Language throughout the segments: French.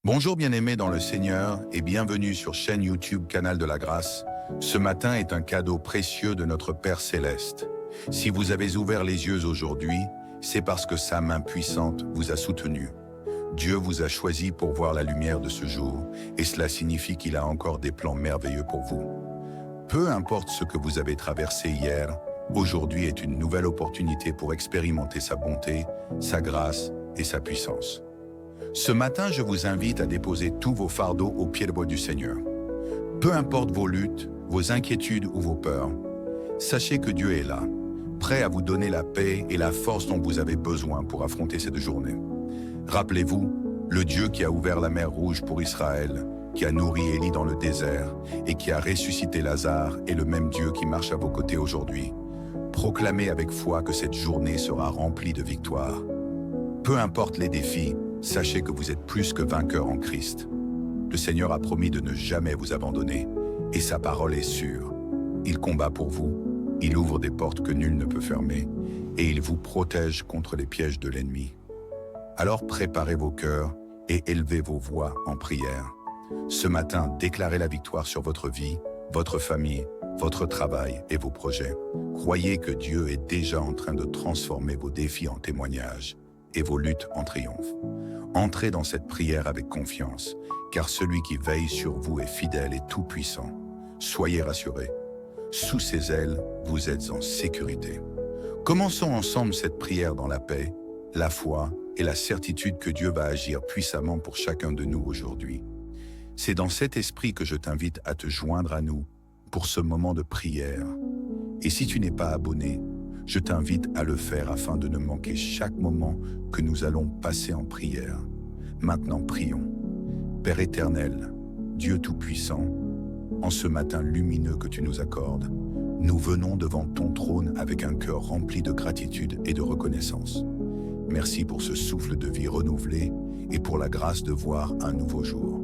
Bonjour bien-aimés dans le Seigneur et bienvenue sur chaîne YouTube Canal de la Grâce. Ce matin est un cadeau précieux de notre Père Céleste. Si vous avez ouvert les yeux aujourd'hui, c'est parce que sa main puissante vous a soutenu. Dieu vous a choisi pour voir la lumière de ce jour et cela signifie qu'il a encore des plans merveilleux pour vous. Peu importe ce que vous avez traversé hier, aujourd'hui est une nouvelle opportunité pour expérimenter sa bonté, sa grâce et sa puissance. Ce matin, je vous invite à déposer tous vos fardeaux aux pieds du Seigneur. Peu importe vos luttes, vos inquiétudes ou vos peurs, sachez que Dieu est là, prêt à vous donner la paix et la force dont vous avez besoin pour affronter cette journée. Rappelez-vous, le Dieu qui a ouvert la mer Rouge pour Israël, qui a nourri Élie dans le désert et qui a ressuscité Lazare est le même Dieu qui marche à vos côtés aujourd'hui. Proclamez avec foi que cette journée sera remplie de victoires. Peu importe les défis, sachez que vous êtes plus que vainqueurs en Christ. Le Seigneur a promis de ne jamais vous abandonner et sa parole est sûre. Il combat pour vous, il ouvre des portes que nul ne peut fermer et il vous protège contre les pièges de l'ennemi. Alors préparez vos cœurs et élevez vos voix en prière. Ce matin, déclarez la victoire sur votre vie, votre famille, votre travail et vos projets. Croyez que Dieu est déjà en train de transformer vos défis en témoignages et vos luttes en triomphe. Entrez dans cette prière avec confiance, car celui qui veille sur vous est fidèle et tout-puissant. Soyez rassurés. Sous ses ailes, vous êtes en sécurité. Commençons ensemble cette prière dans la paix, la foi et la certitude que Dieu va agir puissamment pour chacun de nous aujourd'hui. C'est dans cet esprit que je t'invite à te joindre à nous pour ce moment de prière. Et si tu n'es pas abonné, je t'invite à le faire afin de ne manquer chaque moment que nous allons passer en prière. Maintenant, prions. Père éternel, Dieu Tout-Puissant, en ce matin lumineux que tu nous accordes, nous venons devant ton trône avec un cœur rempli de gratitude et de reconnaissance. Merci pour ce souffle de vie renouvelé et pour la grâce de voir un nouveau jour.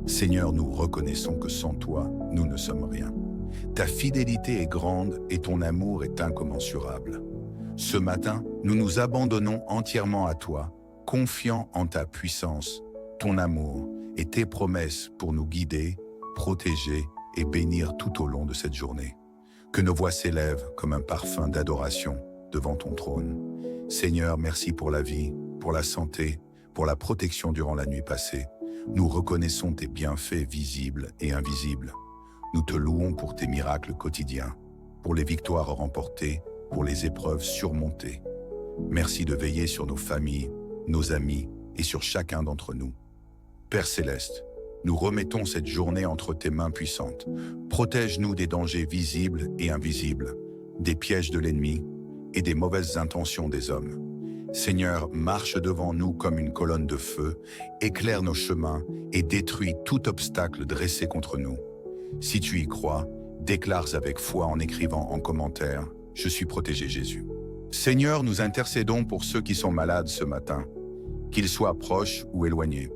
Seigneur, nous reconnaissons que sans toi, nous ne sommes rien. Ta fidélité est grande et ton amour est incommensurable. Ce matin, nous nous abandonnons entièrement à toi, confiants en ta puissance, ton amour et tes promesses pour nous guider, protéger et bénir tout au long de cette journée. Que nos voix s'élèvent comme un parfum d'adoration devant ton trône. Seigneur, merci pour la vie, pour la santé, pour la protection durant la nuit passée. Nous reconnaissons tes bienfaits visibles et invisibles. Nous te louons pour tes miracles quotidiens, pour les victoires remportées, pour les épreuves surmontées. Merci de veiller sur nos familles, nos amis et sur chacun d'entre nous. Père Céleste, nous remettons cette journée entre tes mains puissantes. Protège-nous des dangers visibles et invisibles, des pièges de l'ennemi et des mauvaises intentions des hommes. Seigneur, marche devant nous comme une colonne de feu, éclaire nos chemins et détruis tout obstacle dressé contre nous. Si tu y crois, déclare avec foi en écrivant en commentaire « Je suis protégé Jésus ». Seigneur, nous intercédons pour ceux qui sont malades ce matin, qu'ils soient proches ou éloignés.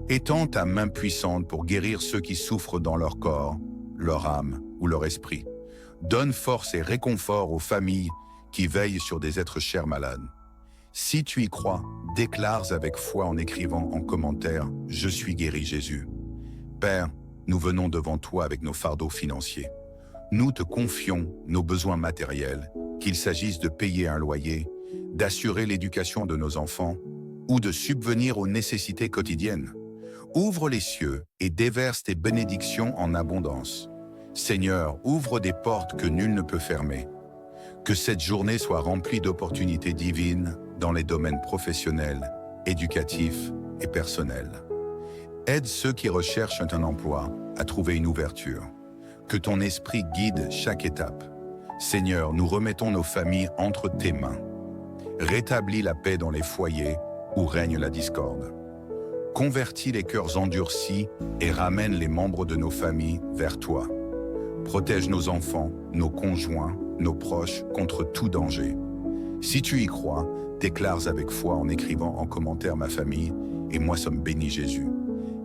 Étends ta main puissante pour guérir ceux qui souffrent dans leur corps, leur âme ou leur esprit. Donne force et réconfort aux familles qui veillent sur des êtres chers malades. Si tu y crois, déclare avec foi en écrivant en commentaire « Je suis guéri Jésus ». Père, nous venons devant toi avec nos fardeaux financiers. Nous te confions nos besoins matériels, qu'il s'agisse de payer un loyer, d'assurer l'éducation de nos enfants ou de subvenir aux nécessités quotidiennes. Ouvre les cieux et déverse tes bénédictions en abondance. Seigneur, ouvre des portes que nul ne peut fermer. Que cette journée soit remplie d'opportunités divines dans les domaines professionnels, éducatifs et personnels. Aide ceux qui recherchent un emploi à trouver une ouverture. Que ton esprit guide chaque étape. Seigneur, nous remettons nos familles entre tes mains. Rétablis la paix dans les foyers où règne la discorde. Convertis les cœurs endurcis et ramène les membres de nos familles vers toi. Protège nos enfants, nos conjoints, nos proches contre tout danger. Si tu y crois, déclare avec foi en écrivant en commentaire « Ma famille et moi sommes bénis Jésus ».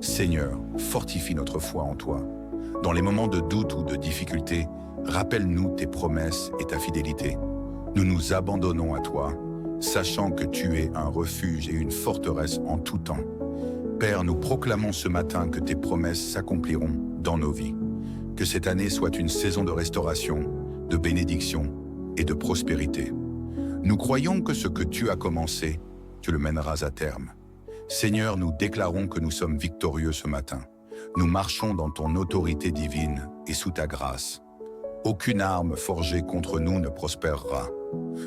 Seigneur, fortifie notre foi en toi. Dans les moments de doute ou de difficulté, rappelle-nous tes promesses et ta fidélité. Nous nous abandonnons à toi, sachant que tu es un refuge et une forteresse en tout temps. Père, nous proclamons ce matin que tes promesses s'accompliront dans nos vies. Que cette année soit une saison de restauration, de bénédiction et de prospérité. Nous croyons que ce que tu as commencé, tu le mèneras à terme. Seigneur, nous déclarons que nous sommes victorieux ce matin. Nous marchons dans ton autorité divine et sous ta grâce. Aucune arme forgée contre nous ne prospérera.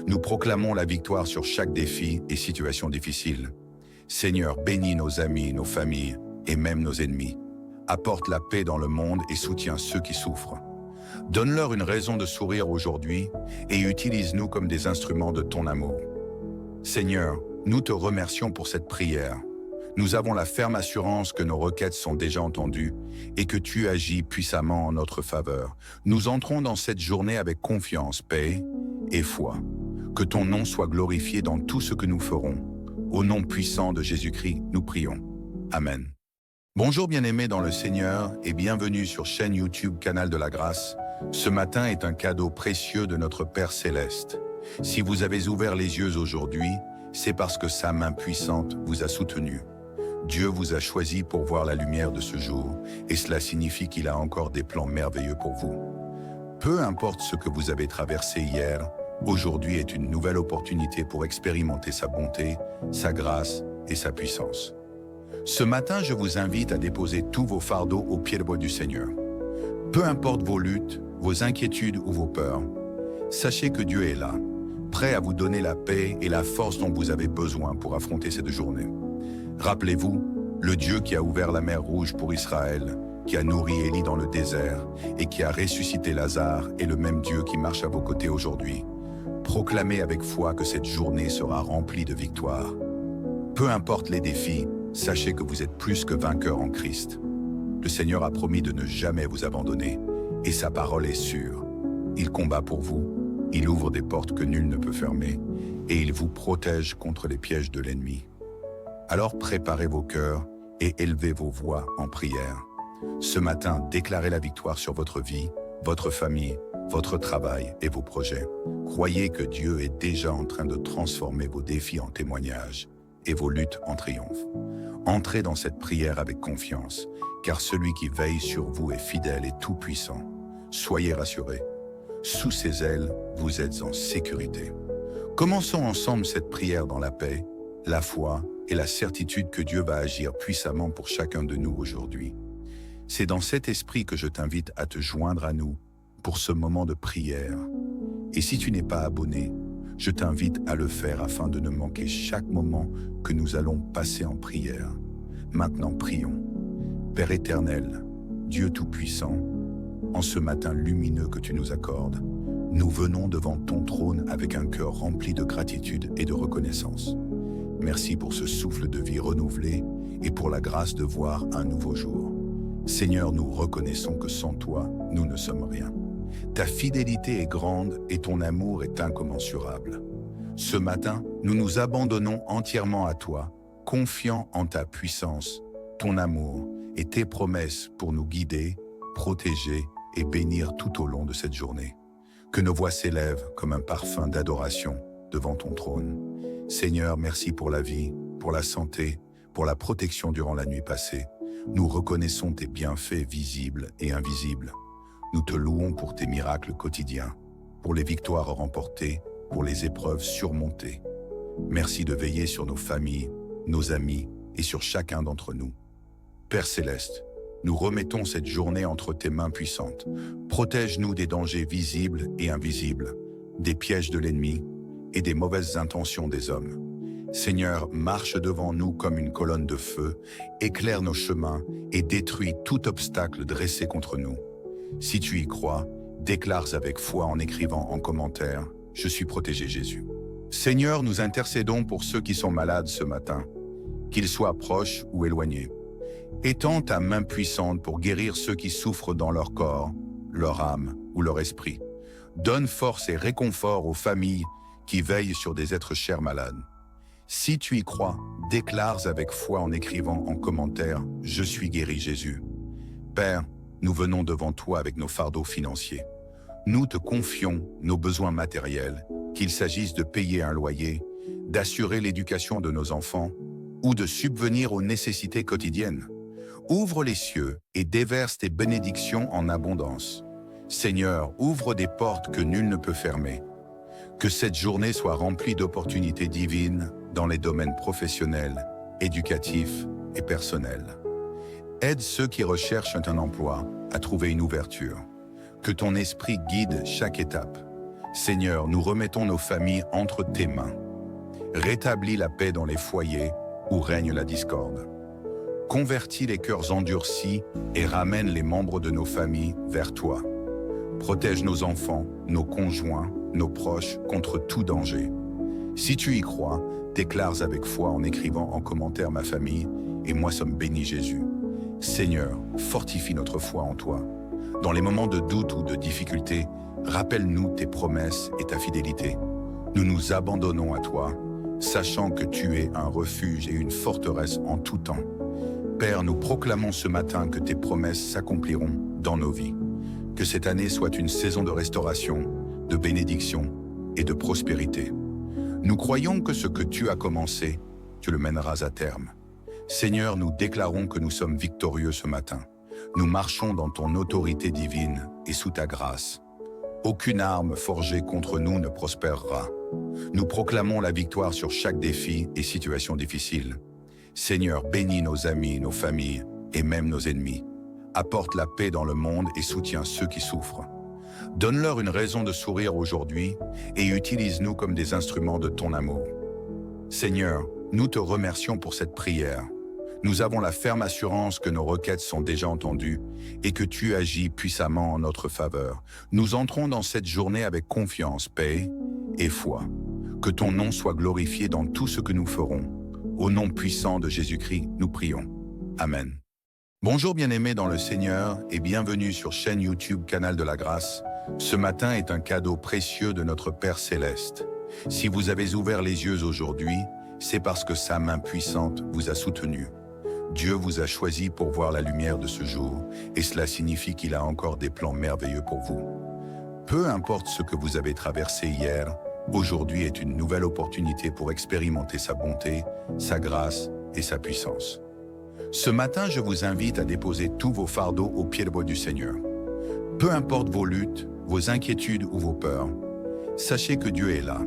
Nous proclamons la victoire sur chaque défi et situation difficile. Seigneur, bénis nos amis, nos familles et même nos ennemis. Apporte la paix dans le monde et soutiens ceux qui souffrent. Donne-leur une raison de sourire aujourd'hui et utilise-nous comme des instruments de ton amour. Seigneur, nous te remercions pour cette prière. Nous avons la ferme assurance que nos requêtes sont déjà entendues et que tu agis puissamment en notre faveur. Nous entrons dans cette journée avec confiance, paix et foi. Que ton nom soit glorifié dans tout ce que nous ferons. Au nom puissant de Jésus-Christ, nous prions. Amen. Bonjour bien-aimés dans le Seigneur et bienvenue sur chaîne YouTube Canal de la Grâce. Ce matin est un cadeau précieux de notre Père Céleste. Si vous avez ouvert les yeux aujourd'hui, c'est parce que sa main puissante vous a soutenu. Dieu vous a choisi pour voir la lumière de ce jour, et cela signifie qu'il a encore des plans merveilleux pour vous. Peu importe ce que vous avez traversé hier, aujourd'hui est une nouvelle opportunité pour expérimenter sa bonté, sa grâce et sa puissance. Ce matin, je vous invite à déposer tous vos fardeaux au pied du Seigneur. Peu importe vos luttes, vos inquiétudes ou vos peurs, sachez que Dieu est là, prêt à vous donner la paix et la force dont vous avez besoin pour affronter cette journée. Rappelez-vous, le Dieu qui a ouvert la mer Rouge pour Israël, qui a nourri Élie dans le désert et qui a ressuscité Lazare est le même Dieu qui marche à vos côtés aujourd'hui. Proclamez avec foi que cette journée sera remplie de victoires. Peu importe les défis, sachez que vous êtes plus que vainqueurs en Christ. Le Seigneur a promis de ne jamais vous abandonner et sa parole est sûre. Il combat pour vous, il ouvre des portes que nul ne peut fermer et il vous protège contre les pièges de l'ennemi. Alors préparez vos cœurs et élevez vos voix en prière. Ce matin, déclarez la victoire sur votre vie, votre famille, votre travail et vos projets. Croyez que Dieu est déjà en train de transformer vos défis en témoignages et vos luttes en triomphe. Entrez dans cette prière avec confiance, car celui qui veille sur vous est fidèle et tout-puissant. Soyez rassurés. Sous ses ailes, vous êtes en sécurité. Commençons ensemble cette prière dans la paix, la foi et la certitude que Dieu va agir puissamment pour chacun de nous aujourd'hui. C'est dans cet esprit que je t'invite à te joindre à nous pour ce moment de prière. Et si tu n'es pas abonné, je t'invite à le faire afin de ne manquer chaque moment que nous allons passer en prière. Maintenant, prions. Père éternel, Dieu Tout-Puissant, en ce matin lumineux que tu nous accordes, nous venons devant ton trône avec un cœur rempli de gratitude et de reconnaissance. Merci pour ce souffle de vie renouvelé et pour la grâce de voir un nouveau jour. Seigneur, nous reconnaissons que sans toi, nous ne sommes rien. Ta fidélité est grande et ton amour est incommensurable. Ce matin, nous nous abandonnons entièrement à toi, confiants en ta puissance, ton amour et tes promesses pour nous guider, protéger et bénir tout au long de cette journée. Que nos voix s'élèvent comme un parfum d'adoration devant ton trône. Seigneur, merci pour la vie, pour la santé, pour la protection durant la nuit passée. Nous reconnaissons tes bienfaits visibles et invisibles. Nous te louons pour tes miracles quotidiens, pour les victoires remportées, pour les épreuves surmontées. Merci de veiller sur nos familles, nos amis et sur chacun d'entre nous. Père Céleste, nous remettons cette journée entre tes mains puissantes. Protège-nous des dangers visibles et invisibles, des pièges de l'ennemi et des mauvaises intentions des hommes. Seigneur, marche devant nous comme une colonne de feu, éclaire nos chemins et détruis tout obstacle dressé contre nous. Si tu y crois, déclare avec foi en écrivant en commentaire « Je suis protégé Jésus ». Seigneur, nous intercédons pour ceux qui sont malades ce matin, qu'ils soient proches ou éloignés. Étends ta main puissante pour guérir ceux qui souffrent dans leur corps, leur âme ou leur esprit. Donne force et réconfort aux familles qui veillent sur des êtres chers malades. Si tu y crois, déclare avec foi en écrivant en commentaire « Je suis guéri Jésus ». Père, nous venons devant toi avec nos fardeaux financiers. Nous te confions nos besoins matériels, qu'il s'agisse de payer un loyer, d'assurer l'éducation de nos enfants ou de subvenir aux nécessités quotidiennes. Ouvre les cieux et déverse tes bénédictions en abondance. Seigneur, ouvre des portes que nul ne peut fermer. Que cette journée soit remplie d'opportunités divines dans les domaines professionnels, éducatifs et personnels. Aide ceux qui recherchent un emploi à trouver une ouverture. Que ton esprit guide chaque étape. Seigneur, nous remettons nos familles entre tes mains. Rétablis la paix dans les foyers où règne la discorde. Convertis les cœurs endurcis et ramène les membres de nos familles vers toi. Protège nos enfants, nos conjoints, nos proches contre tout danger. Si tu y crois, déclare avec foi en écrivant en commentaire « Ma famille et moi sommes bénis Jésus ». Seigneur, fortifie notre foi en toi. Dans les moments de doute ou de difficulté, rappelle-nous tes promesses et ta fidélité. Nous nous abandonnons à toi, sachant que tu es un refuge et une forteresse en tout temps. Père, nous proclamons ce matin que tes promesses s'accompliront dans nos vies. Que cette année soit une saison de restauration, de bénédiction et de prospérité. Nous croyons que ce que tu as commencé, tu le mèneras à terme. Seigneur, nous déclarons que nous sommes victorieux ce matin. Nous marchons dans ton autorité divine et sous ta grâce. Aucune arme forgée contre nous ne prospérera. Nous proclamons la victoire sur chaque défi et situation difficile. Seigneur, bénis nos amis, nos familles et même nos ennemis. Apporte la paix dans le monde et soutiens ceux qui souffrent. Donne-leur une raison de sourire aujourd'hui et utilise-nous comme des instruments de ton amour. Seigneur, nous te remercions pour cette prière. Nous avons la ferme assurance que nos requêtes sont déjà entendues et que tu agis puissamment en notre faveur. Nous entrons dans cette journée avec confiance, paix et foi. Que ton nom soit glorifié dans tout ce que nous ferons. Au nom puissant de Jésus-Christ, nous prions. Amen. Bonjour bien-aimés dans le Seigneur et bienvenue sur chaîne YouTube Canal de la Grâce. Ce matin est un cadeau précieux de notre Père Céleste. Si vous avez ouvert les yeux aujourd'hui, c'est parce que sa main puissante vous a soutenu. Dieu vous a choisi pour voir la lumière de ce jour et cela signifie qu'il a encore des plans merveilleux pour vous. Peu importe ce que vous avez traversé hier, aujourd'hui est une nouvelle opportunité pour expérimenter sa bonté, sa grâce et sa puissance. Ce matin, je vous invite à déposer tous vos fardeaux aux pieds du Seigneur. Peu importe vos luttes, vos inquiétudes ou vos peurs, sachez que Dieu est là,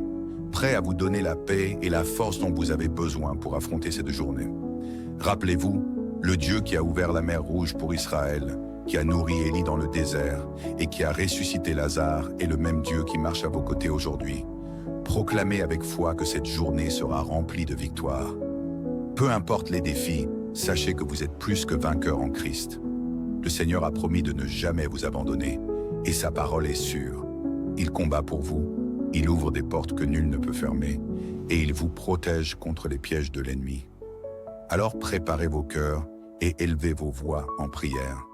prêt à vous donner la paix et la force dont vous avez besoin pour affronter cette journée. Rappelez-vous, le Dieu qui a ouvert la mer Rouge pour Israël, qui a nourri Élie dans le désert et qui a ressuscité Lazare est le même Dieu qui marche à vos côtés aujourd'hui. Proclamez avec foi que cette journée sera remplie de victoires. Peu importe les défis, sachez que vous êtes plus que vainqueurs en Christ. Le Seigneur a promis de ne jamais vous abandonner et sa parole est sûre. Il combat pour vous, il ouvre des portes que nul ne peut fermer et il vous protège contre les pièges de l'ennemi. Alors préparez vos cœurs et élevez vos voix en prière.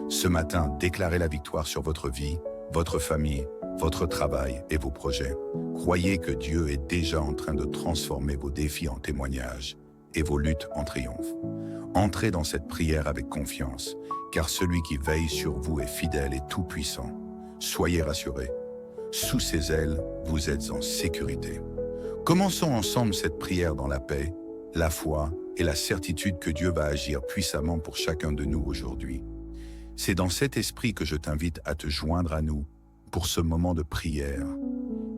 Ce matin, déclarez la victoire sur votre vie, votre famille, votre travail et vos projets. Croyez que Dieu est déjà en train de transformer vos défis en témoignages et vos luttes en triomphe. Entrez dans cette prière avec confiance, car celui qui veille sur vous est fidèle et tout-puissant. Soyez rassurés. Sous ses ailes, vous êtes en sécurité. Commençons ensemble cette prière dans la paix, la foi et la certitude que Dieu va agir puissamment pour chacun de nous aujourd'hui. C'est dans cet esprit que je t'invite à te joindre à nous pour ce moment de prière.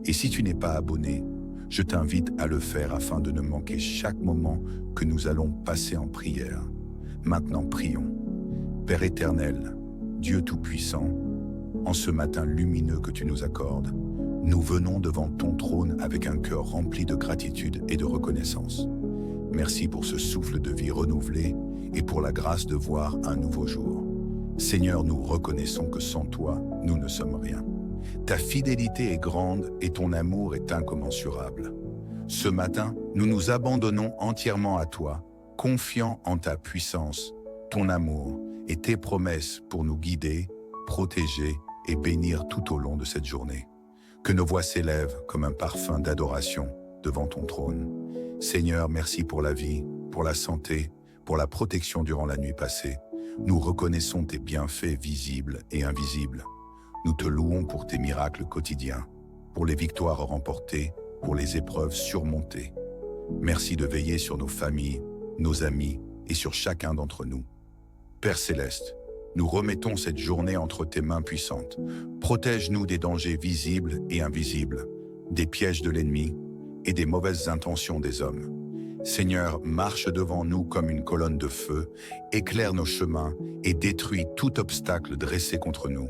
Et si tu n'es pas abonné, je t'invite à le faire afin de ne manquer chaque moment que nous allons passer en prière. Maintenant, prions. Père éternel, Dieu Tout-Puissant, en ce matin lumineux que tu nous accordes, nous venons devant ton trône avec un cœur rempli de gratitude et de reconnaissance. Merci pour ce souffle de vie renouvelé et pour la grâce de voir un nouveau jour. Seigneur, nous reconnaissons que sans toi, nous ne sommes rien. Ta fidélité est grande et ton amour est incommensurable. Ce matin, nous nous abandonnons entièrement à toi, confiants en ta puissance, ton amour et tes promesses pour nous guider, protéger et bénir tout au long de cette journée. Que nos voix s'élèvent comme un parfum d'adoration devant ton trône. Seigneur, merci pour la vie, pour la santé, pour la protection durant la nuit passée. Nous reconnaissons tes bienfaits visibles et invisibles. Nous te louons pour tes miracles quotidiens, pour les victoires remportées, pour les épreuves surmontées. Merci de veiller sur nos familles, nos amis et sur chacun d'entre nous. Père céleste, nous remettons cette journée entre tes mains puissantes. Protège-nous des dangers visibles et invisibles, des pièges de l'ennemi et des mauvaises intentions des hommes. Seigneur, marche devant nous comme une colonne de feu, éclaire nos chemins et détruis tout obstacle dressé contre nous.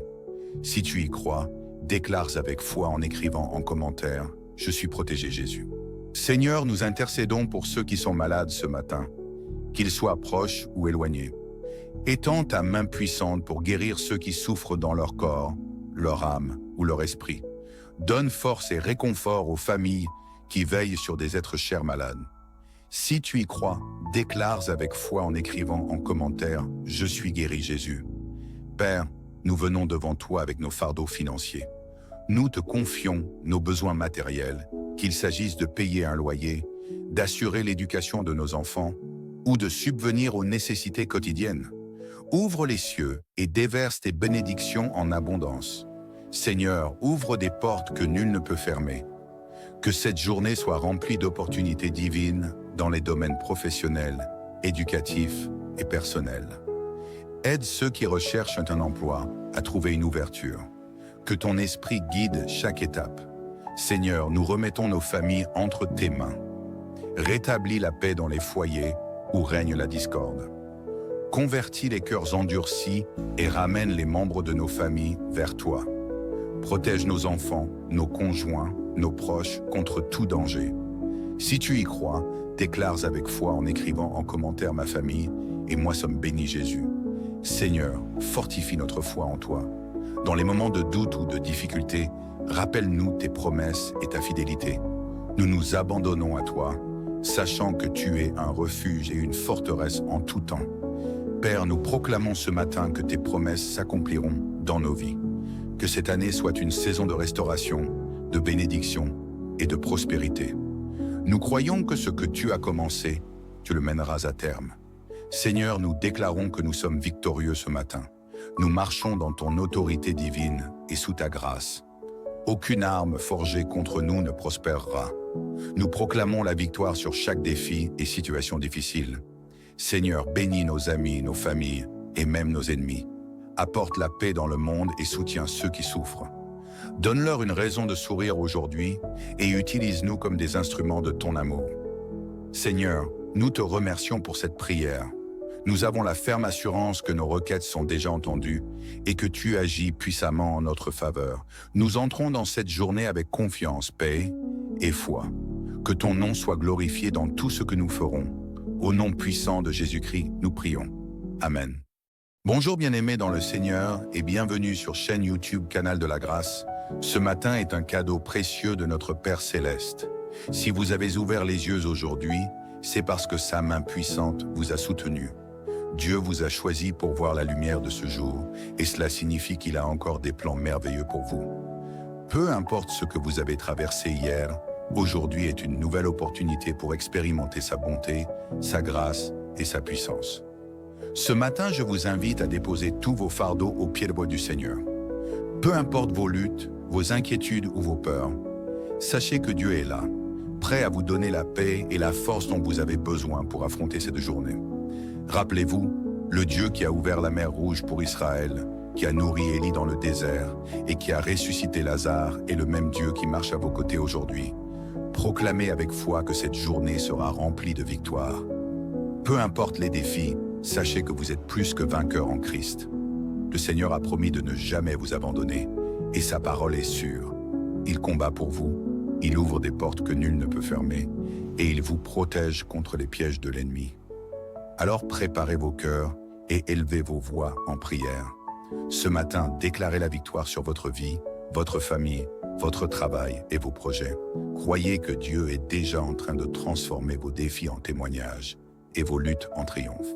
Si tu y crois, déclare avec foi en écrivant en commentaire « Je suis protégé Jésus ». Seigneur, nous intercédons pour ceux qui sont malades ce matin, qu'ils soient proches ou éloignés. Étends ta main puissante pour guérir ceux qui souffrent dans leur corps, leur âme ou leur esprit. Donne force et réconfort aux familles qui veillent sur des êtres chers malades. Si tu y crois, déclare avec foi en écrivant en commentaire « Je suis guéri Jésus ». Père, nous venons devant toi avec nos fardeaux financiers. Nous te confions nos besoins matériels, qu'il s'agisse de payer un loyer, d'assurer l'éducation de nos enfants ou de subvenir aux nécessités quotidiennes. Ouvre les cieux et déverse tes bénédictions en abondance. Seigneur, ouvre des portes que nul ne peut fermer. Que cette journée soit remplie d'opportunités divines dans les domaines professionnels, éducatifs et personnels. Aide ceux qui recherchent un emploi à trouver une ouverture. Que ton esprit guide chaque étape. Seigneur, nous remettons nos familles entre tes mains. Rétablis la paix dans les foyers où règne la discorde. Convertis les cœurs endurcis et ramène les membres de nos familles vers toi. Protège nos enfants, nos conjoints, nos proches contre tout danger. Si tu y crois, déclare avec foi en écrivant en commentaire « Ma famille et moi sommes bénis Jésus ». Seigneur, fortifie notre foi en toi. Dans les moments de doute ou de difficulté, rappelle-nous tes promesses et ta fidélité. Nous nous abandonnons à toi, sachant que tu es un refuge et une forteresse en tout temps. Père, nous proclamons ce matin que tes promesses s'accompliront dans nos vies. Que cette année soit une saison de restauration, de bénédiction et de prospérité. Nous croyons que ce que tu as commencé, tu le mèneras à terme. Seigneur, nous déclarons que nous sommes victorieux ce matin. Nous marchons dans ton autorité divine et sous ta grâce. Aucune arme forgée contre nous ne prospérera. Nous proclamons la victoire sur chaque défi et situation difficile. Seigneur, bénis nos amis, nos familles et même nos ennemis. Apporte la paix dans le monde et soutiens ceux qui souffrent. Donne-leur une raison de sourire aujourd'hui et utilise-nous comme des instruments de ton amour. Seigneur, nous te remercions pour cette prière. Nous avons la ferme assurance que nos requêtes sont déjà entendues et que tu agis puissamment en notre faveur. Nous entrons dans cette journée avec confiance, paix et foi. Que ton nom soit glorifié dans tout ce que nous ferons. Au nom puissant de Jésus-Christ, nous prions. Amen. Bonjour bien-aimés dans le Seigneur et bienvenue sur chaîne YouTube Canal de la Grâce. Ce matin est un cadeau précieux de notre Père Céleste. Si vous avez ouvert les yeux aujourd'hui, c'est parce que sa main puissante vous a soutenu. Dieu vous a choisi pour voir la lumière de ce jour, et cela signifie qu'il a encore des plans merveilleux pour vous. Peu importe ce que vous avez traversé hier, aujourd'hui est une nouvelle opportunité pour expérimenter sa bonté, sa grâce et sa puissance. Ce matin, je vous invite à déposer tous vos fardeaux au pied du Seigneur. Peu importe vos luttes, vos inquiétudes ou vos peurs, sachez que Dieu est là, prêt à vous donner la paix et la force dont vous avez besoin pour affronter cette journée. Rappelez-vous, le Dieu qui a ouvert la mer Rouge pour Israël, qui a nourri Élie dans le désert et qui a ressuscité Lazare est le même Dieu qui marche à vos côtés aujourd'hui. Proclamez avec foi que cette journée sera remplie de victoires. Peu importe les défis, sachez que vous êtes plus que vainqueurs en Christ. Le Seigneur a promis de ne jamais vous abandonner et sa parole est sûre. Il combat pour vous, il ouvre des portes que nul ne peut fermer et il vous protège contre les pièges de l'ennemi. Alors préparez vos cœurs et élevez vos voix en prière. Ce matin, déclarez la victoire sur votre vie, votre famille, votre travail et vos projets. Croyez que Dieu est déjà en train de transformer vos défis en témoignages et vos luttes en triomphe.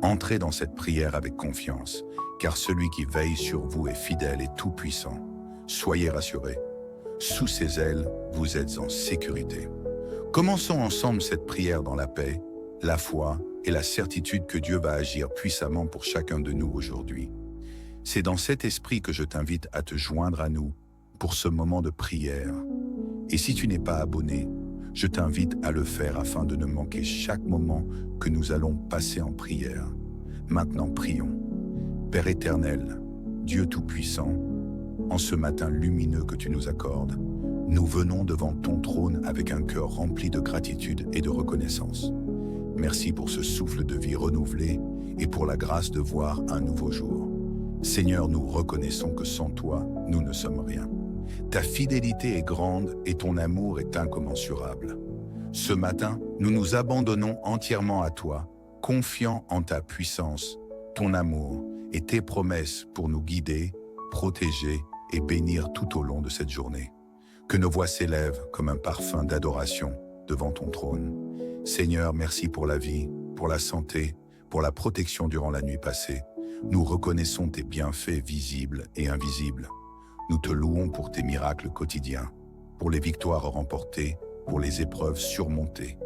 Entrez dans cette prière avec confiance, car celui qui veille sur vous est fidèle et tout-puissant. Soyez rassurés. Sous ses ailes, vous êtes en sécurité. Commençons ensemble cette prière dans la paix, la foi et la certitude que Dieu va agir puissamment pour chacun de nous aujourd'hui. C'est dans cet esprit que je t'invite à te joindre à nous pour ce moment de prière. Et si tu n'es pas abonné, Je t'invite à le faire afin de ne manquer chaque moment que nous allons passer en prière. Maintenant, prions. Père éternel, Dieu Tout-Puissant, en ce matin lumineux que tu nous accordes, nous venons devant ton trône avec un cœur rempli de gratitude et de reconnaissance. Merci pour ce souffle de vie renouvelé et pour la grâce de voir un nouveau jour. Seigneur, nous reconnaissons que sans toi, nous ne sommes rien. Ta fidélité est grande et ton amour est incommensurable. Ce matin, nous nous abandonnons entièrement à toi, confiants en ta puissance, ton amour et tes promesses pour nous guider, protéger et bénir tout au long de cette journée. Que nos voix s'élèvent comme un parfum d'adoration devant ton trône. Seigneur, merci pour la vie, pour la santé, pour la protection durant la nuit passée. Nous reconnaissons tes bienfaits visibles et invisibles. Nous te louons pour tes miracles quotidiens, pour les victoires remportées, pour les épreuves surmontées.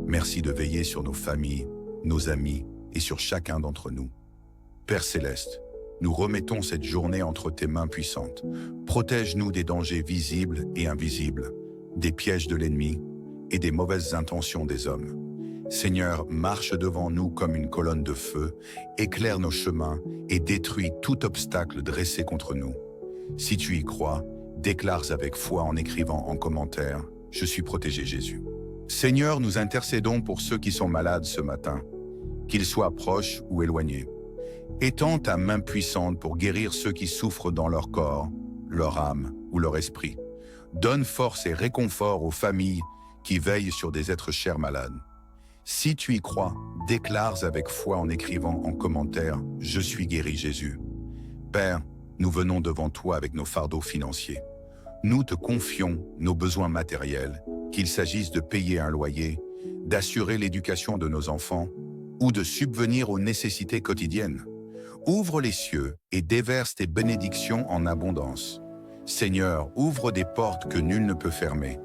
Merci de veiller sur nos familles, nos amis et sur chacun d'entre nous. Père Céleste, nous remettons cette journée entre tes mains puissantes. Protège-nous des dangers visibles et invisibles, des pièges de l'ennemi et des mauvaises intentions des hommes. Seigneur, marche devant nous comme une colonne de feu, éclaire nos chemins et détruis tout obstacle dressé contre nous. Si tu y crois, déclare avec foi en écrivant en commentaire « Je suis protégé Jésus ». Seigneur, nous intercédons pour ceux qui sont malades ce matin, qu'ils soient proches ou éloignés. Étends ta main puissante pour guérir ceux qui souffrent dans leur corps, leur âme ou leur esprit. Donne force et réconfort aux familles qui veillent sur des êtres chers malades. Si tu y crois, déclare avec foi en écrivant en commentaire « Je suis guéri Jésus ». Père, nous venons devant toi avec nos fardeaux financiers. Nous te confions nos besoins matériels, qu'il s'agisse de payer un loyer, d'assurer l'éducation de nos enfants ou de subvenir aux nécessités quotidiennes. Ouvre les cieux et déverse tes bénédictions en abondance. Seigneur, ouvre des portes que nul ne peut fermer.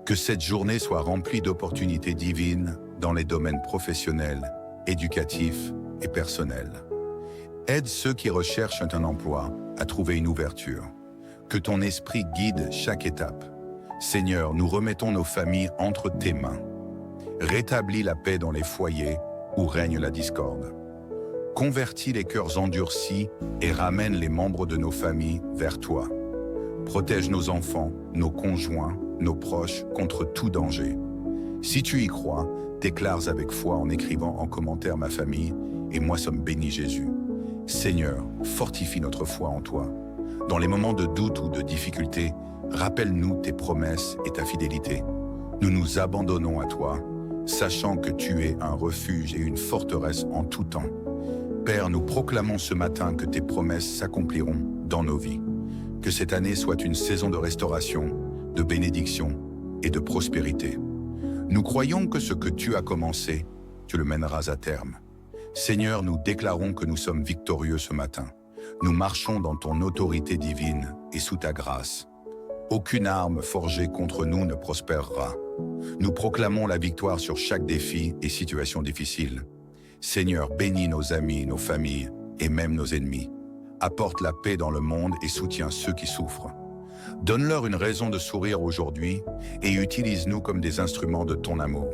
Que cette journée soit remplie d'opportunités divines dans les domaines professionnels, éducatifs et personnels. Aide ceux qui recherchent un emploi à trouver une ouverture. Que ton esprit guide chaque étape. Seigneur, nous remettons nos familles entre tes mains. Rétablis la paix dans les foyers où règne la discorde. Convertis les cœurs endurcis et ramène les membres de nos familles vers toi. Protège nos enfants, nos conjoints, nos proches contre tout danger. Si tu y crois, déclare avec foi en écrivant en commentaire « Ma famille et moi sommes bénis Jésus ». Seigneur, fortifie notre foi en toi. Dans les moments de doute ou de difficulté, rappelle-nous tes promesses et ta fidélité. Nous nous abandonnons à toi, sachant que tu es un refuge et une forteresse en tout temps. Père, nous proclamons ce matin que tes promesses s'accompliront dans nos vies. Que cette année soit une saison de restauration, de bénédiction et de prospérité. Nous croyons que ce que tu as commencé, tu le mèneras à terme. Seigneur, nous déclarons que nous sommes victorieux ce matin. Nous marchons dans ton autorité divine et sous ta grâce. Aucune arme forgée contre nous ne prospérera. Nous proclamons la victoire sur chaque défi et situation difficile. Seigneur, bénis nos amis, nos familles et même nos ennemis. Apporte la paix dans le monde et soutiens ceux qui souffrent. Donne-leur une raison de sourire aujourd'hui et utilise-nous comme des instruments de ton amour.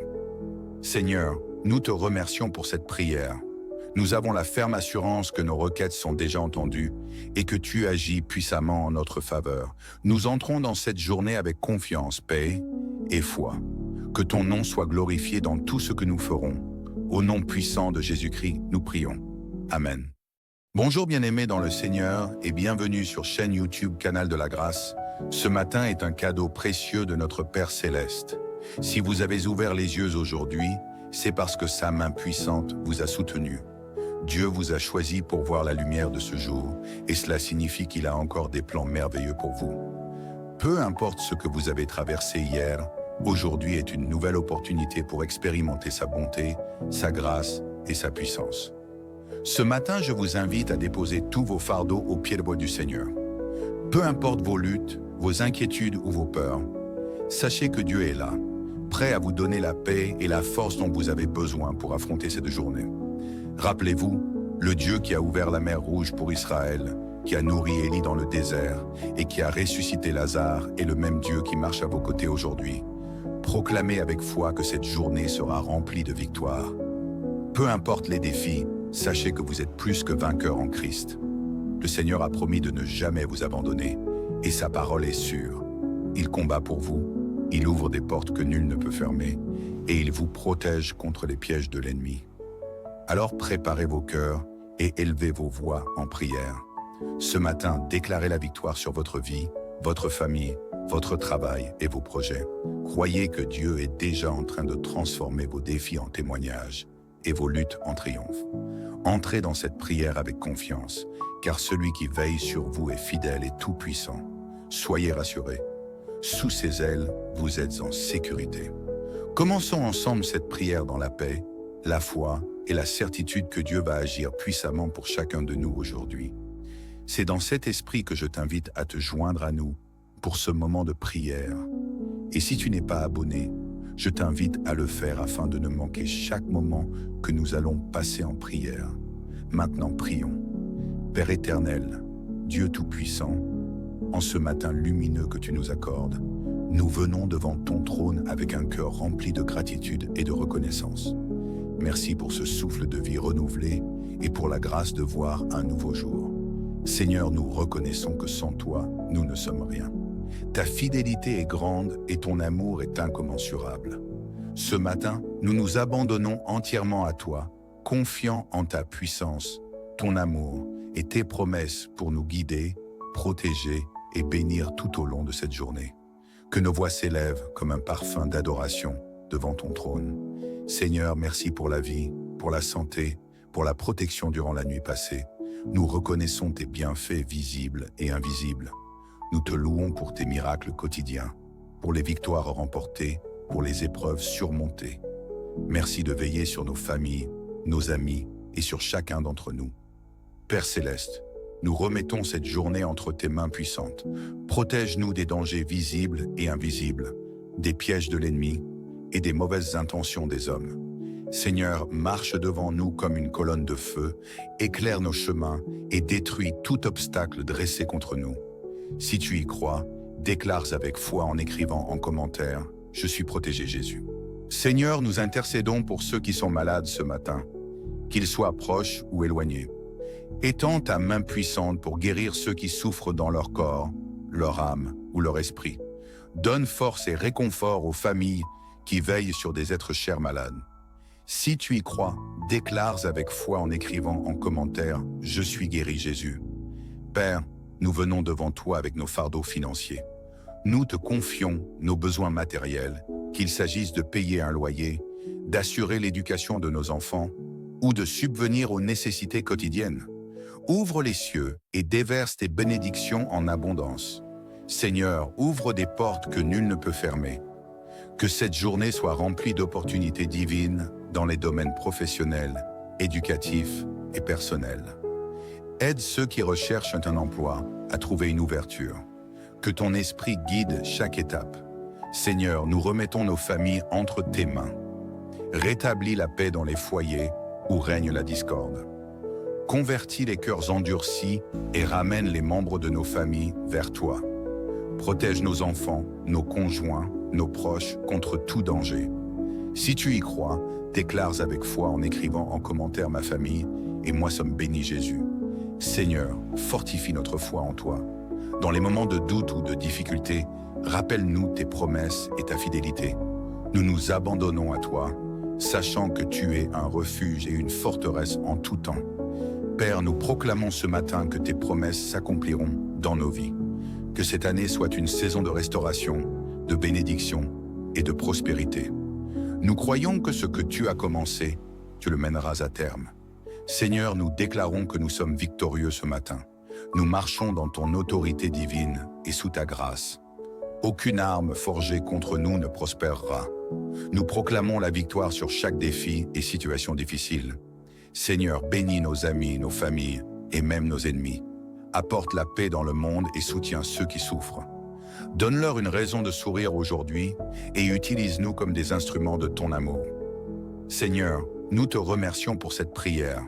Seigneur, nous te remercions pour cette prière. Nous avons la ferme assurance que nos requêtes sont déjà entendues et que tu agis puissamment en notre faveur. Nous entrons dans cette journée avec confiance, paix et foi. Que ton nom soit glorifié dans tout ce que nous ferons. Au nom puissant de Jésus-Christ, nous prions. Amen. Bonjour bien-aimés dans le Seigneur et bienvenue sur chaîne YouTube Canal de la Grâce. Ce matin est un cadeau précieux de notre Père Céleste. Si vous avez ouvert les yeux aujourd'hui, c'est parce que sa main puissante vous a soutenu. Dieu vous a choisi pour voir la lumière de ce jour, et cela signifie qu'il a encore des plans merveilleux pour vous. Peu importe ce que vous avez traversé hier, aujourd'hui est une nouvelle opportunité pour expérimenter sa bonté, sa grâce et sa puissance. Ce matin, je vous invite à déposer tous vos fardeaux au pied du Seigneur. Peu importe vos luttes, vos inquiétudes ou vos peurs, sachez que Dieu est là, prêt à vous donner la paix et la force dont vous avez besoin pour affronter cette journée. Rappelez-vous, le Dieu qui a ouvert la mer Rouge pour Israël, qui a nourri Élie dans le désert et qui a ressuscité Lazare est le même Dieu qui marche à vos côtés aujourd'hui. Proclamez avec foi que cette journée sera remplie de victoires. Peu importe les défis, sachez que vous êtes plus que vainqueurs en Christ. Le Seigneur a promis de ne jamais vous abandonner, et sa parole est sûre. Il combat pour vous, il ouvre des portes que nul ne peut fermer, et il vous protège contre les pièges de l'ennemi. Alors préparez vos cœurs et élevez vos voix en prière. Ce matin, déclarez la victoire sur votre vie, votre famille, votre travail et vos projets. Croyez que Dieu est déjà en train de transformer vos défis en témoignages et vos luttes en triomphe. Entrez dans cette prière avec confiance, car celui qui veille sur vous est fidèle et tout-puissant. Soyez rassurés. Sous ses ailes, vous êtes en sécurité. Commençons ensemble cette prière dans la paix, la foi et la certitude que Dieu va agir puissamment pour chacun de nous aujourd'hui. C'est dans cet esprit que je t'invite à te joindre à nous pour ce moment de prière. Et si tu n'es pas abonné, je t'invite à le faire afin de ne manquer chaque moment que nous allons passer en prière. Maintenant, prions. Père éternel, Dieu Tout-Puissant, en ce matin lumineux que tu nous accordes, nous venons devant ton trône avec un cœur rempli de gratitude et de reconnaissance. Merci pour ce souffle de vie renouvelé et pour la grâce de voir un nouveau jour. Seigneur, nous reconnaissons que sans toi, nous ne sommes rien. Ta fidélité est grande et ton amour est incommensurable. Ce matin, nous nous abandonnons entièrement à toi, confiants en ta puissance, ton amour et tes promesses pour nous guider, protéger et bénir tout au long de cette journée. Que nos voix s'élèvent comme un parfum d'adoration devant ton trône. Seigneur, merci pour la vie, pour la santé, pour la protection durant la nuit passée. Nous reconnaissons tes bienfaits visibles et invisibles. Nous te louons pour tes miracles quotidiens, pour les victoires remportées, pour les épreuves surmontées. Merci de veiller sur nos familles, nos amis et sur chacun d'entre nous. Père Céleste, nous remettons cette journée entre tes mains puissantes. Protège-nous des dangers visibles et invisibles, des pièges de l'ennemi et des mauvaises intentions des hommes. Seigneur, marche devant nous comme une colonne de feu, éclaire nos chemins et détruis tout obstacle dressé contre nous. Si tu y crois, déclare avec foi en écrivant en commentaire « Je suis protégé Jésus ». Seigneur, nous intercédons pour ceux qui sont malades ce matin, qu'ils soient proches ou éloignés. Étends ta main puissante pour guérir ceux qui souffrent dans leur corps, leur âme ou leur esprit. Donne force et réconfort aux familles qui veillent sur des êtres chers malades. Si tu y crois, déclare avec foi en écrivant en commentaire « Je suis guéri Jésus ». Père, nous venons devant toi avec nos fardeaux financiers. Nous te confions nos besoins matériels, qu'il s'agisse de payer un loyer, d'assurer l'éducation de nos enfants ou de subvenir aux nécessités quotidiennes. Ouvre les cieux et déverse tes bénédictions en abondance. Seigneur, ouvre des portes que nul ne peut fermer. Que cette journée soit remplie d'opportunités divines dans les domaines professionnels, éducatifs et personnels. Aide ceux qui recherchent un emploi à trouver une ouverture. Que ton esprit guide chaque étape. Seigneur, nous remettons nos familles entre tes mains. Rétablis la paix dans les foyers où règne la discorde. Convertis les cœurs endurcis et ramène les membres de nos familles vers toi. Protège nos enfants, nos conjoints, nos proches contre tout danger. Si tu y crois, déclare avec foi en écrivant en commentaire « Ma famille et moi sommes bénis Jésus ». Seigneur, fortifie notre foi en toi. Dans les moments de doute ou de difficulté, rappelle-nous tes promesses et ta fidélité. Nous nous abandonnons à toi, sachant que tu es un refuge et une forteresse en tout temps. Père, nous proclamons ce matin que tes promesses s'accompliront dans nos vies. Que cette année soit une saison de restauration, de bénédiction et de prospérité. Nous croyons que ce que tu as commencé, tu le mèneras à terme. Seigneur, nous déclarons que nous sommes victorieux ce matin. Nous marchons dans ton autorité divine et sous ta grâce. Aucune arme forgée contre nous ne prospérera. Nous proclamons la victoire sur chaque défi et situation difficile. Seigneur, bénis nos amis, nos familles et même nos ennemis. Apporte la paix dans le monde et soutiens ceux qui souffrent. Donne-leur une raison de sourire aujourd'hui et utilise-nous comme des instruments de ton amour. Seigneur, nous te remercions pour cette prière.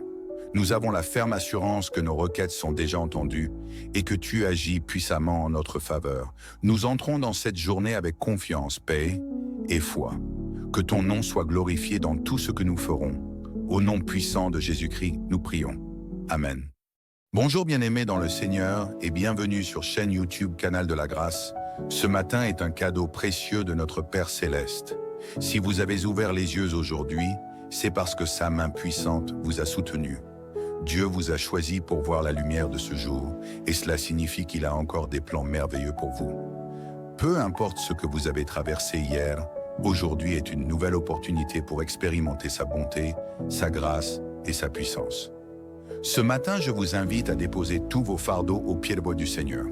Nous avons la ferme assurance que nos requêtes sont déjà entendues et que tu agis puissamment en notre faveur. Nous entrons dans cette journée avec confiance, paix et foi. Que ton nom soit glorifié dans tout ce que nous ferons. Au nom puissant de Jésus-Christ, nous prions. Amen. Bonjour bien-aimés dans le Seigneur et bienvenue sur chaîne YouTube Canal de la Grâce. Ce matin est un cadeau précieux de notre Père Céleste. Si vous avez ouvert les yeux aujourd'hui, c'est parce que sa main puissante vous a soutenu. Dieu vous a choisi pour voir la lumière de ce jour, et cela signifie qu'il a encore des plans merveilleux pour vous. Peu importe ce que vous avez traversé hier, aujourd'hui est une nouvelle opportunité pour expérimenter sa bonté, sa grâce et sa puissance. Ce matin, je vous invite à déposer tous vos fardeaux aux pieds du Seigneur.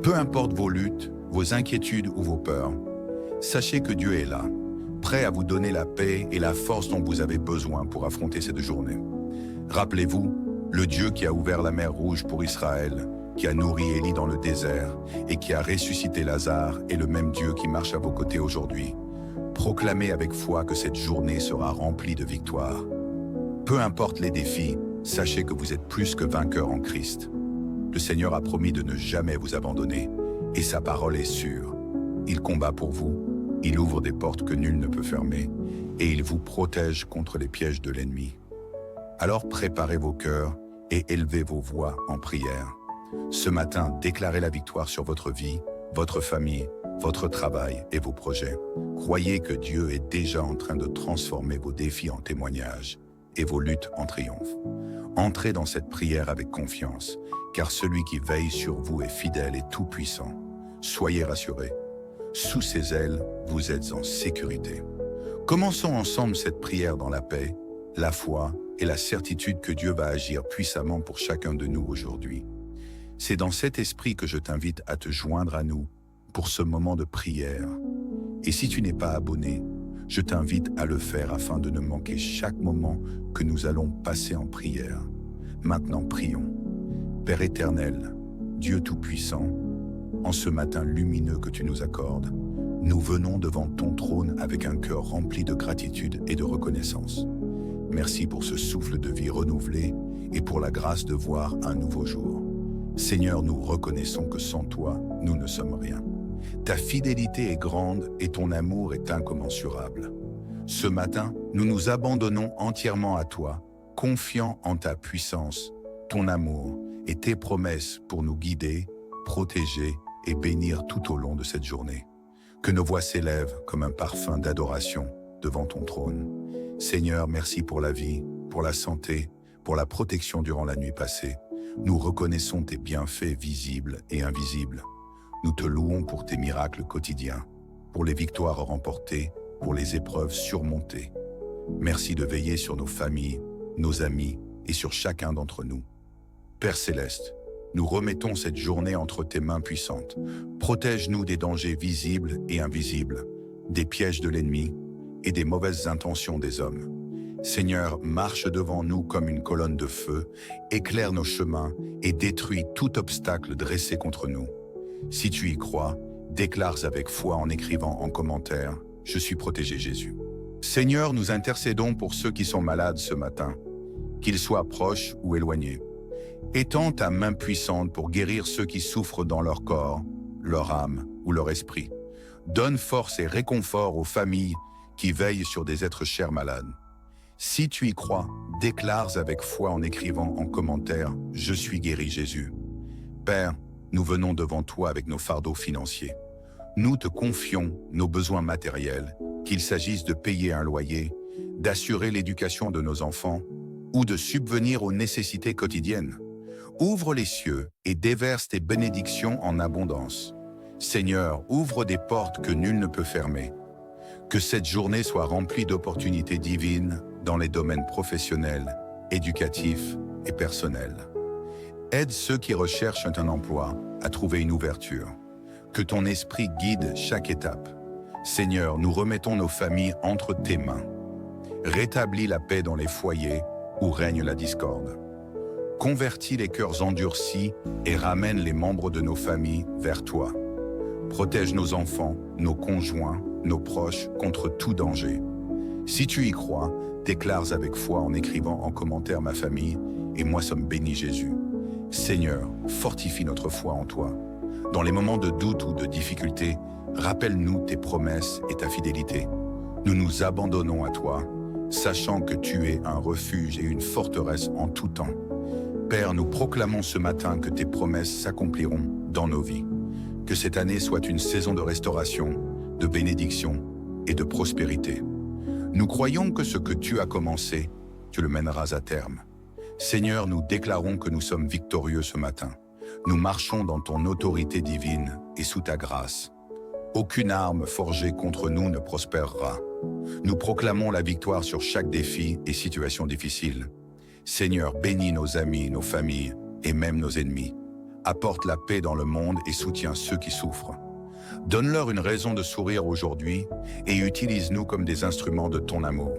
Peu importe vos luttes, vos inquiétudes ou vos peurs, sachez que Dieu est là, prêt à vous donner la paix et la force dont vous avez besoin pour affronter cette journée. Rappelez-vous, le Dieu qui a ouvert la mer Rouge pour Israël, qui a nourri Élie dans le désert et qui a ressuscité Lazare est le même Dieu qui marche à vos côtés aujourd'hui. Proclamez avec foi que cette journée sera remplie de victoires. Peu importe les défis, sachez que vous êtes plus que vainqueurs en Christ. Le Seigneur a promis de ne jamais vous abandonner et sa parole est sûre. Il combat pour vous, il ouvre des portes que nul ne peut fermer et il vous protège contre les pièges de l'ennemi. Alors préparez vos cœurs et élevez vos voix en prière. Ce matin, déclarez la victoire sur votre vie, votre famille, votre travail et vos projets. Croyez que Dieu est déjà en train de transformer vos défis en témoignages et vos luttes en triomphe. Entrez dans cette prière avec confiance, car celui qui veille sur vous est fidèle et tout-puissant. Soyez rassurés. Sous ses ailes, vous êtes en sécurité. Commençons ensemble cette prière dans la paix, la foi et la certitude que Dieu va agir puissamment pour chacun de nous aujourd'hui. C'est dans cet esprit que je t'invite à te joindre à nous pour ce moment de prière. Et si tu n'es pas abonné, je t'invite à le faire afin de ne manquer chaque moment que nous allons passer en prière. Maintenant, prions. Père éternel, Dieu Tout-Puissant, en ce matin lumineux que tu nous accordes, nous venons devant ton trône avec un cœur rempli de gratitude et de reconnaissance. Merci pour ce souffle de vie renouvelé et pour la grâce de voir un nouveau jour. Seigneur, nous reconnaissons que sans toi, nous ne sommes rien. Ta fidélité est grande et ton amour est incommensurable. Ce matin, nous nous abandonnons entièrement à toi, confiants en ta puissance, ton amour et tes promesses pour nous guider, protéger et bénir tout au long de cette journée. Que nos voix s'élèvent comme un parfum d'adoration devant ton trône. Seigneur, merci pour la vie, pour la santé, pour la protection durant la nuit passée. Nous reconnaissons tes bienfaits visibles et invisibles. Nous te louons pour tes miracles quotidiens, pour les victoires remportées, pour les épreuves surmontées. Merci de veiller sur nos familles, nos amis et sur chacun d'entre nous. Père Céleste, nous remettons cette journée entre tes mains puissantes. Protège-nous des dangers visibles et invisibles, des pièges de l'ennemi et des mauvaises intentions des hommes. Seigneur, marche devant nous comme une colonne de feu, éclaire nos chemins et détruis tout obstacle dressé contre nous. Si tu y crois, déclare avec foi en écrivant en commentaire « Je suis protégé Jésus ». Seigneur, nous intercédons pour ceux qui sont malades ce matin, qu'ils soient proches ou éloignés. Étends ta main puissante pour guérir ceux qui souffrent dans leur corps, leur âme ou leur esprit. Donne force et réconfort aux familles qui veillent sur des êtres chers malades. Si tu y crois, déclare avec foi en écrivant en commentaire « Je suis guéri Jésus ». Père, nous venons devant toi avec nos fardeaux financiers. Nous te confions nos besoins matériels, qu'il s'agisse de payer un loyer, d'assurer l'éducation de nos enfants ou de subvenir aux nécessités quotidiennes. Ouvre les cieux et déverse tes bénédictions en abondance. Seigneur, ouvre des portes que nul ne peut fermer. Que cette journée soit remplie d'opportunités divines dans les domaines professionnels, éducatifs et personnels. Aide ceux qui recherchent un emploi à trouver une ouverture. Que ton esprit guide chaque étape. Seigneur, nous remettons nos familles entre tes mains. Rétablis la paix dans les foyers où règne la discorde. Convertis les cœurs endurcis et ramène les membres de nos familles vers toi. Protège nos enfants, nos conjoints, nos proches contre tout danger. Si tu y crois, déclare avec foi en écrivant en commentaire « Ma famille et moi sommes bénis Jésus ». Seigneur, fortifie notre foi en toi. Dans les moments de doute ou de difficulté, Rappelle-nous tes promesses et ta fidélité. Nous nous abandonnons à toi, sachant que tu es un refuge et une forteresse en tout temps. Père, nous proclamons ce matin que tes promesses s'accompliront dans nos vies. Que cette année soit une saison de restauration, de bénédiction et de prospérité. Nous croyons que ce que tu as commencé, tu le mèneras à terme. Seigneur, nous déclarons que nous sommes victorieux ce matin. Nous marchons dans ton autorité divine et sous ta grâce. Aucune arme forgée contre nous ne prospérera. Nous proclamons la victoire sur chaque défi et situation difficile. Seigneur, bénis nos amis, nos familles et même nos ennemis. Apporte la paix dans le monde et soutiens ceux qui souffrent. Donne-leur une raison de sourire aujourd'hui et utilise-nous comme des instruments de ton amour.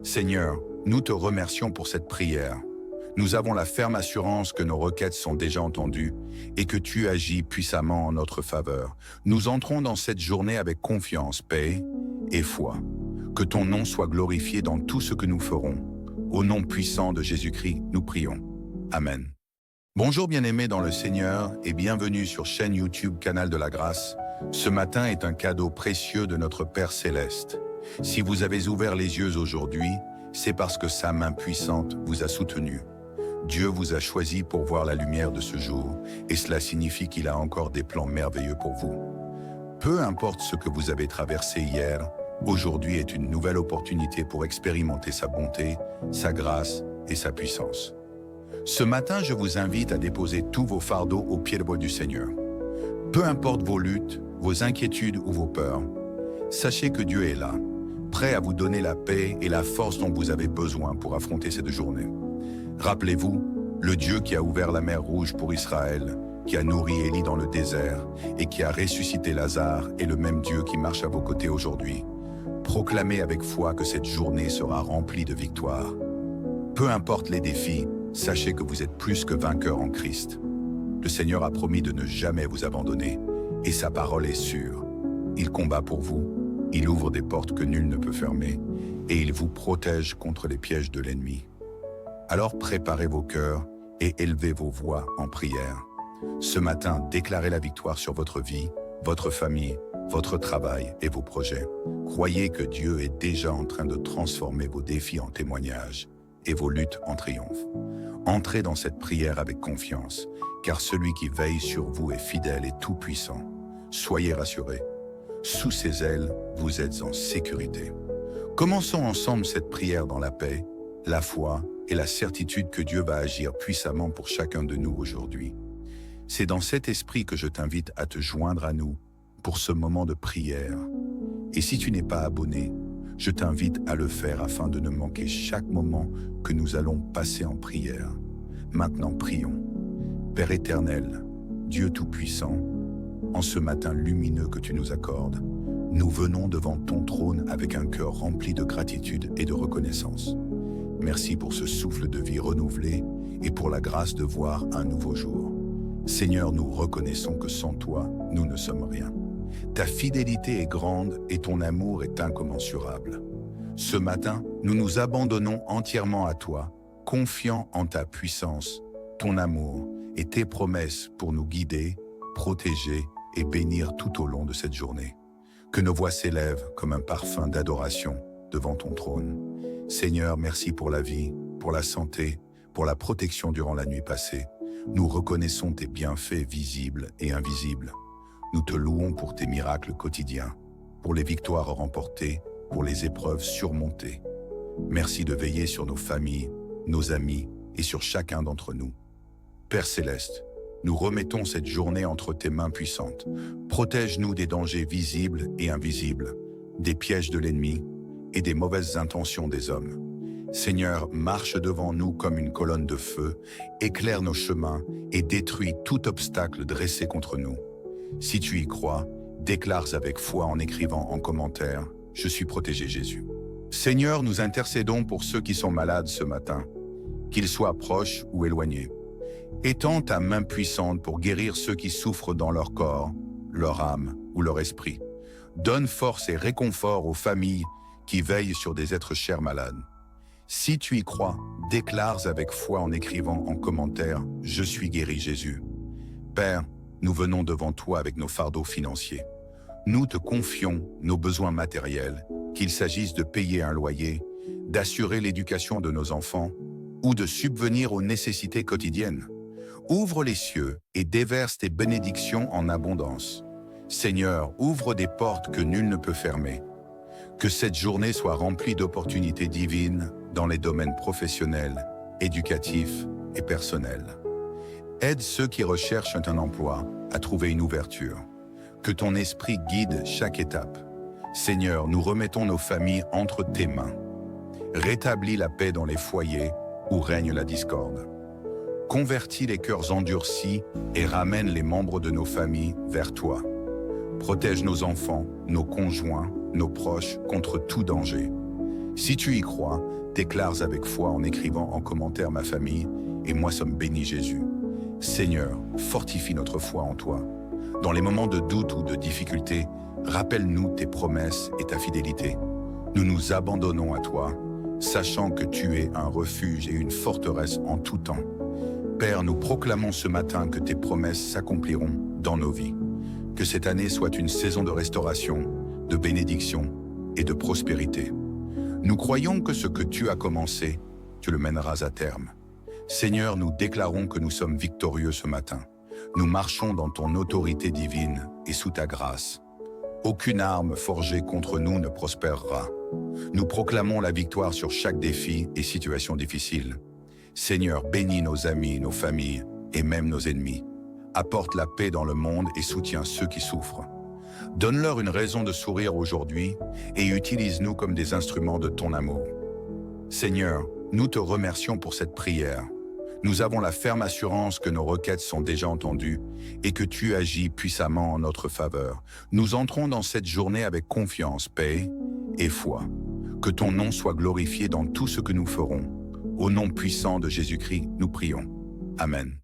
Seigneur, nous te remercions pour cette prière. Nous avons la ferme assurance que nos requêtes sont déjà entendues et que tu agis puissamment en notre faveur. Nous entrons dans cette journée avec confiance, paix et foi. Que ton nom soit glorifié dans tout ce que nous ferons. Au nom puissant de Jésus-Christ, nous prions. Amen. Bonjour bien-aimés dans le Seigneur et bienvenue sur chaîne YouTube Canal de la Grâce. Ce matin est un cadeau précieux de notre Père Céleste. Si vous avez ouvert les yeux aujourd'hui, c'est parce que sa main puissante vous a soutenu. Dieu vous a choisi pour voir la lumière de ce jour, et cela signifie qu'il a encore des plans merveilleux pour vous. Peu importe ce que vous avez traversé hier, aujourd'hui est une nouvelle opportunité pour expérimenter sa bonté, sa grâce et sa puissance. Ce matin, je vous invite à déposer tous vos fardeaux au pied du Seigneur. Peu importe vos luttes, vos inquiétudes ou vos peurs, sachez que Dieu est là, prêt à vous donner la paix et la force dont vous avez besoin pour affronter cette journée. Rappelez-vous, le Dieu qui a ouvert la mer Rouge pour Israël, qui a nourri Élie dans le désert et qui a ressuscité Lazare est le même Dieu qui marche à vos côtés aujourd'hui. Proclamez avec foi que cette journée sera remplie de victoires. Peu importe les défis, sachez que vous êtes plus que vainqueurs en Christ. Le Seigneur a promis de ne jamais vous abandonner et sa parole est sûre. Il combat pour vous, il ouvre des portes que nul ne peut fermer et il vous protège contre les pièges de l'ennemi. Alors préparez vos cœurs et élevez vos voix en prière. Ce matin, déclarez la victoire sur votre vie, votre famille, votre travail et vos projets. Croyez que Dieu est déjà en train de transformer vos défis en témoignages et vos luttes en triomphe. Entrez dans cette prière avec confiance, car celui qui veille sur vous est fidèle et tout-puissant. Soyez rassurés. Sous ses ailes, vous êtes en sécurité. Commençons ensemble cette prière dans la paix, la foi et la certitude que Dieu va agir puissamment pour chacun de nous aujourd'hui. C'est dans cet esprit que je t'invite à te joindre à nous pour ce moment de prière. Et si tu n'es pas abonné, je t'invite à le faire afin de ne manquer chaque moment que nous allons passer en prière. Maintenant, prions. Père éternel, Dieu Tout-Puissant, en ce matin lumineux que tu nous accordes, nous venons devant ton trône avec un cœur rempli de gratitude et de reconnaissance. Merci pour ce souffle de vie renouvelé et pour la grâce de voir un nouveau jour. Seigneur, nous reconnaissons que sans toi, nous ne sommes rien. Ta fidélité est grande et ton amour est incommensurable. Ce matin, nous nous abandonnons entièrement à toi, confiants en ta puissance, ton amour et tes promesses pour nous guider, protéger et bénir tout au long de cette journée. Que nos voix s'élèvent comme un parfum d'adoration devant ton trône. Seigneur, merci pour la vie, pour la santé, pour la protection durant la nuit passée. Nous reconnaissons tes bienfaits visibles et invisibles. Nous te louons pour tes miracles quotidiens, pour les victoires remportées, pour les épreuves surmontées. Merci de veiller sur nos familles, nos amis et sur chacun d'entre nous. Père Céleste, nous remettons cette journée entre tes mains puissantes. Protège-nous des dangers visibles et invisibles, des pièges de l'ennemi et des mauvaises intentions des hommes. Seigneur, marche devant nous comme une colonne de feu, éclaire nos chemins et détruis tout obstacle dressé contre nous. Si tu y crois, déclare avec foi en écrivant en commentaire « Je suis protégé Jésus ». Seigneur, nous intercédons pour ceux qui sont malades ce matin, qu'ils soient proches ou éloignés. Étends ta main puissante pour guérir ceux qui souffrent dans leur corps, leur âme ou leur esprit. Donne force et réconfort aux familles qui veillent sur des êtres chers malades. Si tu y crois, déclare avec foi en écrivant en commentaire « Je suis guéri Jésus ». Père, nous venons devant toi avec nos fardeaux financiers. Nous te confions nos besoins matériels, qu'il s'agisse de payer un loyer, d'assurer l'éducation de nos enfants ou de subvenir aux nécessités quotidiennes. Ouvre les cieux et déverse tes bénédictions en abondance. Seigneur, ouvre des portes que nul ne peut fermer. Que cette journée soit remplie d'opportunités divines dans les domaines professionnels, éducatifs et personnels. Aide ceux qui recherchent un emploi à trouver une ouverture. Que ton esprit guide chaque étape. Seigneur, nous remettons nos familles entre tes mains. Rétablis la paix dans les foyers où règne la discorde. Convertis les cœurs endurcis et ramène les membres de nos familles vers toi. Protège nos enfants, nos conjoints, nos proches contre tout danger. Si tu y crois, déclare avec foi en écrivant en commentaire ma famille et moi sommes bénis Jésus. Seigneur, fortifie notre foi en toi. Dans les moments de doute ou de difficulté, rappelle-nous tes promesses et ta fidélité. Nous nous abandonnons à toi, sachant que tu es un refuge et une forteresse en tout temps. Père, nous proclamons ce matin que tes promesses s'accompliront dans nos vies. Que cette année soit une saison de restauration, de bénédiction et de prospérité. Nous croyons que ce que tu as commencé, tu le mèneras à terme. Seigneur, nous déclarons que nous sommes victorieux ce matin. Nous marchons dans ton autorité divine et sous ta grâce. Aucune arme forgée contre nous ne prospérera. Nous proclamons la victoire sur chaque défi et situation difficile. Seigneur, bénis nos amis, nos familles et même nos ennemis. Apporte la paix dans le monde et soutiens ceux qui souffrent. Donne-leur une raison de sourire aujourd'hui et utilise-nous comme des instruments de ton amour. Seigneur, nous te remercions pour cette prière. Nous avons la ferme assurance que nos requêtes sont déjà entendues et que tu agis puissamment en notre faveur. Nous entrons dans cette journée avec confiance, paix et foi. Que ton nom soit glorifié dans tout ce que nous ferons. Au nom puissant de Jésus-Christ, nous prions. Amen.